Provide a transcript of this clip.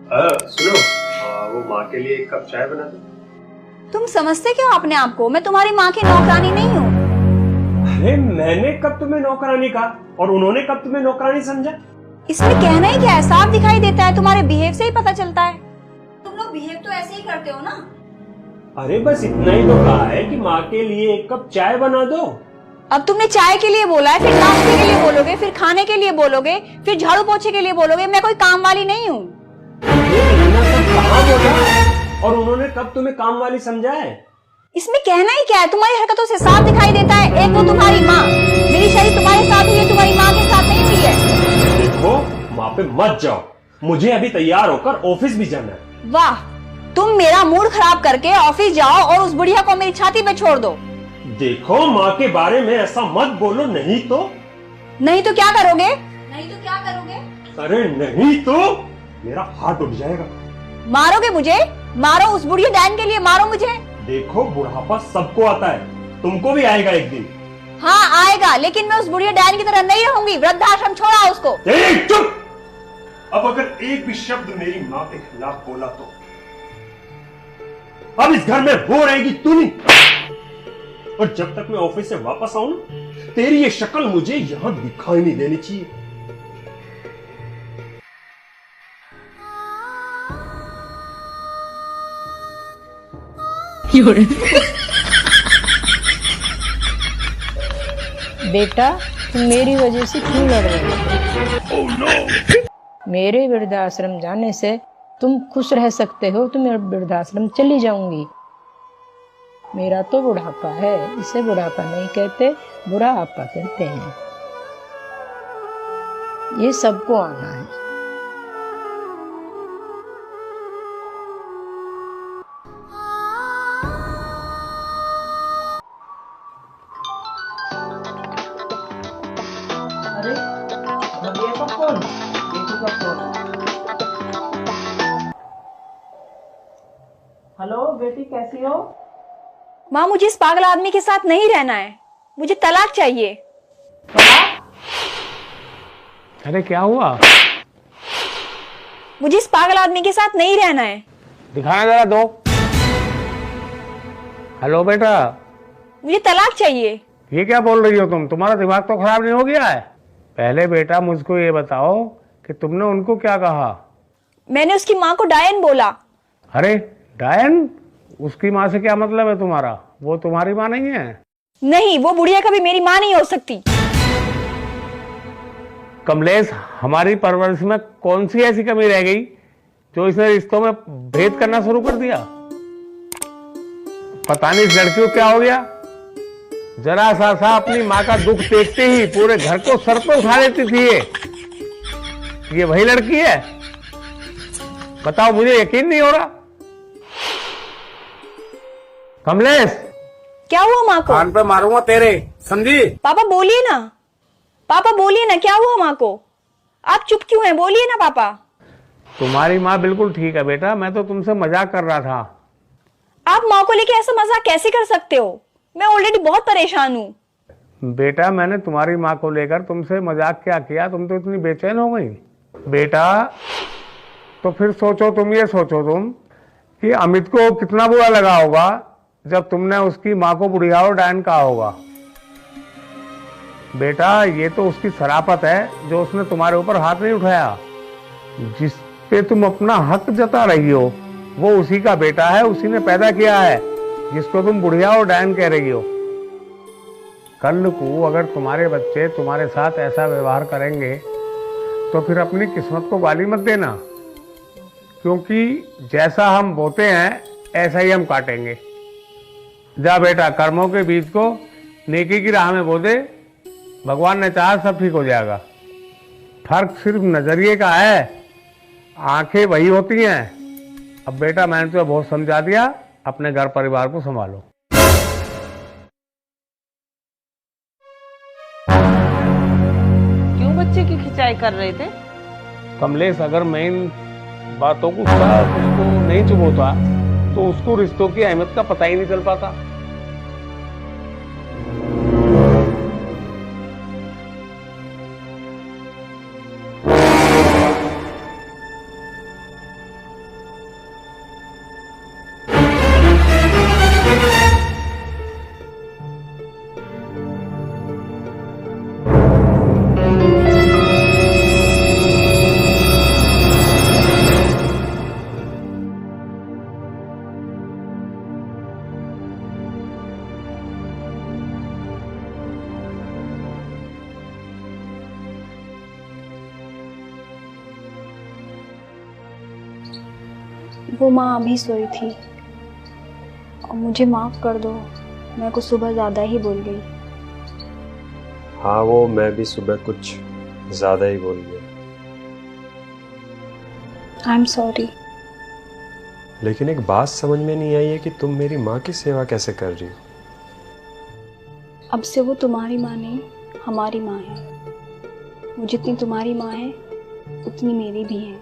सुनो, वो माँ के लिए एक कप चाय बना दो। तुम समझते क्यों अपने आप को? मैं तुम्हारी माँ की नौकरानी नहीं हूँ। अरे मैंने कब तुम्हें नौकरानी कहा और उन्होंने कब तुम्हें नौकरानी समझा? इसमें कहना ही क्या है, साफ दिखाई देता है, तुम्हारे बिहेव से ही पता चलता है। तुम लोग बिहेव तो ऐसे ही करते हो ना। अरे बस इतना ही तो कहा है कि माँ के लिए एक कप चाय बना दो। अब तुमने चाय के लिए बोला है, फिर नाश्ते के लिए बोलोगे, फिर खाने के लिए बोलोगे, फिर झाड़ू पोछे के लिए बोलोगे। मैं कोई काम वाली नहीं हूँ। कहाँ बोला? और उन्होंने कब तुम्हें काम वाली समझा है? इसमें कहना ही क्या है, तुम्हारी हरकतों से साफ दिखाई देता है। एक तो तुम्हारी माँ, मेरी शादी तुम्हारे साथ हुई है, तुम्हारी माँ के साथ नहीं हुई है। देखो, माँ पे मत जाओ, मुझे अभी तैयार होकर ऑफिस भी जाना है। वाह, तुम मेरा मूड खराब करके ऑफिस जाओ और उस बुढ़िया को मेरी छाती पे छोड़ दो। देखो, माँ के बारे में ऐसा मत बोलो, नहीं तो क्या करोगे? नहीं तो क्या करोगे? अरे नहीं तो मेरा हाथ उठ जाएगा। मारोगे मुझे? मारो, उस बुढ़िया डैन के लिए मारो मुझे। देखो, बुढ़ापा सबको आता है, तुमको भी आएगा एक दिन। हाँ आएगा, लेकिन मैं उस बुढ़िया डैन की तरह नहीं रहूंगी। वृद्धाश्रम छोड़ा उसको। चुप! अब अगर एक भी शब्द मेरी माँ के खिलाफ बोला तो अब इस घर में वो रहेगी तू नहीं। और जब तक मैं ऑफिस से वापस आऊं ना, तेरी ये शक्ल मुझे यहां दिखाई नहीं देनी चाहिए। बेटा, तुम मेरी वजह से क्यों लड़ रहे हो? oh, no. मेरे वृद्धाश्रम जाने से तुम खुश रह सकते हो तो मैं वृद्धाश्रम चली जाऊंगी। मेरा तो बुढ़ापा है, इसे बुढ़ापा नहीं कहते, बुरा आपा कहते हैं। ये सबको आना है। अरे भैया का फोन, बेटू का फोन। हेलो बेटी, कैसी हो? माँ, मुझे इस पागल आदमी के साथ नहीं रहना है, मुझे तलाक चाहिए। अरे क्या हुआ? मुझे इस पागल आदमी के साथ नहीं रहना है। दिखाना जरा दो। हेलो बेटा, मुझे तलाक चाहिए। ये क्या बोल रही हो तुम? तुम्हारा दिमाग तो खराब नहीं हो गया है? पहले बेटा मुझको ये बताओ कि तुमने उनको क्या कहा? मैंने उसकी माँ को डायन बोला। अरे डायन? उसकी माँ से क्या मतलब है तुम्हारा? वो तुम्हारी माँ नहीं है। नहीं, वो बुढ़िया कभी मेरी माँ नहीं हो सकती। कमलेश, हमारी परवरिश में कौन सी ऐसी कमी रह गई जो इसने रिश्तों में भेद करना शुरू कर दिया? पता नहीं इस लड़की को क्या हो गया। जरा सा अपनी माँ का दुख देखते ही पूरे घर को सर पर उठा लेती थी। ये वही लड़की है? बताओ, मुझे यकीन नहीं हो रहा। कमलेश, क्या हुआ माँ को? कान पे मारूंगा तेरे, समझी? पापा बोलिए ना, पापा बोलिए ना, क्या हुआ माँ को? आप चुप क्यों हैं? बोलिए ना पापा। तुम्हारी माँ बिल्कुल ठीक है बेटा, मैं तो तुमसे मजाक कर रहा था। आप माँ को लेके ऐसा मजाक कैसे कर सकते हो? मैं ऑलरेडी बहुत परेशान हूँ। बेटा, मैंने तुम्हारी माँ को लेकर तुमसे मजाक क्या किया? तुम तो इतनी बेचैन हो गई बेटा। तो फिर सोचो, तुम ये सोचो तुम कि अमित को कितना बुरा लगा होगा जब तुमने उसकी माँ को बुढ़िया और डायन कहा होगा। बेटा, ये तो उसकी शराफत है जो उसने तुम्हारे ऊपर हाथ नहीं उठाया। जिस पे तुम अपना हक जता रही हो वो उसी का बेटा है, उसी ने पैदा किया है जिसको तुम बुढ़िया और डायन कह रही हो। कल को अगर तुम्हारे बच्चे तुम्हारे साथ ऐसा व्यवहार करेंगे तो फिर अपनी किस्मत को गाली मत देना, क्योंकि जैसा हम बोते हैं ऐसा ही हम काटेंगे। जा बेटा, कर्मों के बीज को नेकी की राह में बो दे, भगवान ने चाहा सब ठीक हो जाएगा। फर्क सिर्फ नजरिए का है, आंखें वही होती हैं। अब बेटा, मैंने तो बहुत समझा दिया, अपने घर परिवार को संभालो। क्यों बच्चे की खिंचाई कर रहे थे? कमलेश, अगर मैं इन बातों को उसको नहीं चुभोता तो उसको रिश्तों की अहमियत का पता ही नहीं चल पाता। वो माँ अभी सोई थी और मुझे माफ़ कर दो, मैं कुछ सुबह ज़्यादा ही बोल गई। हाँ, वो मैं भी सुबह कुछ ज्यादा ही बोल गया। I am sorry. लेकिन एक बात समझ में नहीं आई है कि तुम मेरी माँ की सेवा कैसे कर रही हो। अब से वो तुम्हारी माँ नहीं, हमारी माँ है। वो जितनी तुम्हारी माँ है उतनी मेरी भी है।